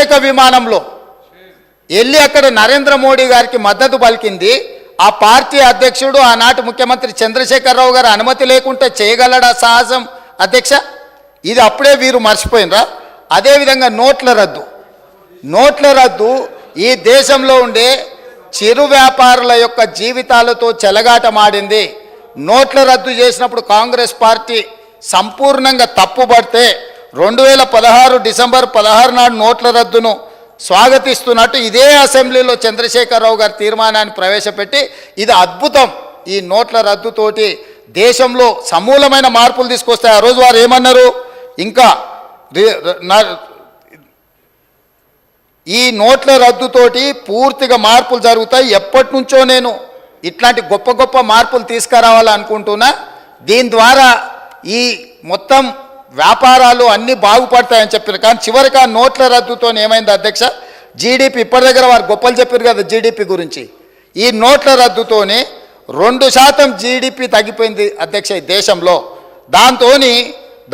ప్రత్యేక విమానంలో వెళ్ళి అక్కడ నరేంద్ర మోడీ గారికి మద్దతు పలికింది. ఆ పార్టీ అధ్యక్షుడు ఆనాటి ముఖ్యమంత్రి చంద్రశేఖరరావు గారు అనుమతి లేకుంటే చేయగలడా సాహసం అధ్యక్ష? ఇది అప్పుడే వీరు మర్చిపోయినరా? అదేవిధంగా నోట్ల రద్దు ఈ దేశంలో ఉండే చిరు వ్యాపారుల యొక్క జీవితాలతో చెలగాటమాడింది. నోట్ల రద్దు చేసినప్పుడు కాంగ్రెస్ పార్టీ సంపూర్ణంగా తప్పుపడితే 2016 డిసెంబర్ 16 నాడు నోట్ల రద్దును స్వాగతిస్తున్నట్టు ఇదే అసెంబ్లీలో చంద్రశేఖరరావు గారు తీర్మానాన్ని ప్రవేశపెట్టి ఇది అద్భుతం, ఈ నోట్ల రద్దుతోటి దేశంలో సమూలమైన మార్పులు తీసుకొస్తాయి. ఆ రోజు వారు ఏమన్నారు? ఇంకా ఈ నోట్ల రద్దుతోటి పూర్తిగా మార్పులు జరుగుతాయి. ఎప్పటి నుంచో నేను ఇట్లాంటి గొప్ప గొప్ప మార్పులు తీసుకురావాలనుకుంటున్నా. దీని ద్వారా ఈ మొత్తం వ్యాపారాలు అన్నీ బాగుపడతాయని చెప్పారు. కానీ చివరికి ఆ నోట్ల రద్దుతో ఏమైంది అధ్యక్ష? జీడిపి ఇప్పటి దగ్గర వారు గొప్పలు చెప్పారు కదా జీడిపి గురించి. ఈ నోట్ల రద్దుతోనే 2% జీడిపి తగ్గిపోయింది అధ్యక్ష ఈ దేశంలో. దాంతో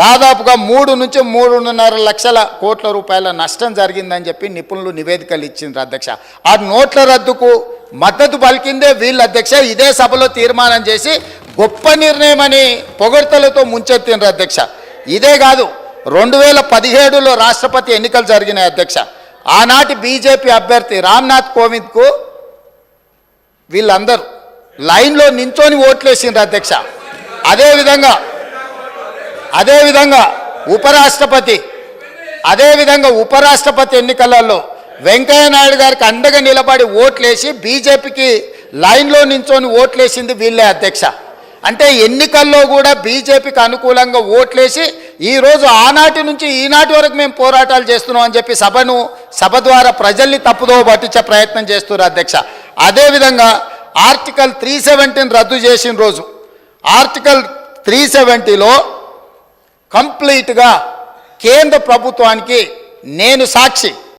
దాదాపుగా 3 నుంచి 3.5 లక్షల కోట్ల రూపాయల నష్టం జరిగిందని చెప్పి నిపుణులు నివేదికలు ఇచ్చిండ్రు అధ్యక్ష. ఆ నోట్ల రద్దుకు మద్దతు పలికిందే వీళ్ళు అధ్యక్ష. ఇదే సభలో తీర్మానం చేసి గొప్ప నిర్ణయం అని పొగడ్తలతో ముంచెత్తిండ్రు అధ్యక్ష. ఇదే కాదు, 2017లో రాష్ట్రపతి ఎన్నికలు జరిగినాయి అధ్యక్ష. ఆనాటి బీజేపీ అభ్యర్థి రామ్నాథ్ కోవింద్కు వీళ్ళందరూ లైన్లో నించొని ఓట్లేసిండ్రు అధ్యక్ష. అదేవిధంగా ఉపరాష్ట్రపతి ఎన్నికలలో వెంకయ్యనాయుడు గారికి అండగా నిలబడి ఓట్లేసి బీజేపీకి లైన్లో నించొని ఓట్లేసింది వీళ్ళే అధ్యక్ష. అంటే ఎన్నికల్లో కూడా బీజేపీకి అనుకూలంగా ఓట్లేసి ఈరోజు ఆనాటి నుంచి ఈనాటి వరకు మేము పోరాటాలు చేస్తున్నాం అని చెప్పి సభ ద్వారా ప్రజల్ని తప్పుదోవ పట్టించే ప్రయత్నం చేస్తున్నారు అధ్యక్ష. అదేవిధంగా ఆర్టికల్ 370 రద్దు చేసిన రోజు ఆర్టికల్ 370లో కంప్లీట్గా కేంద్ర ప్రభుత్వానికి నేను సాక్షి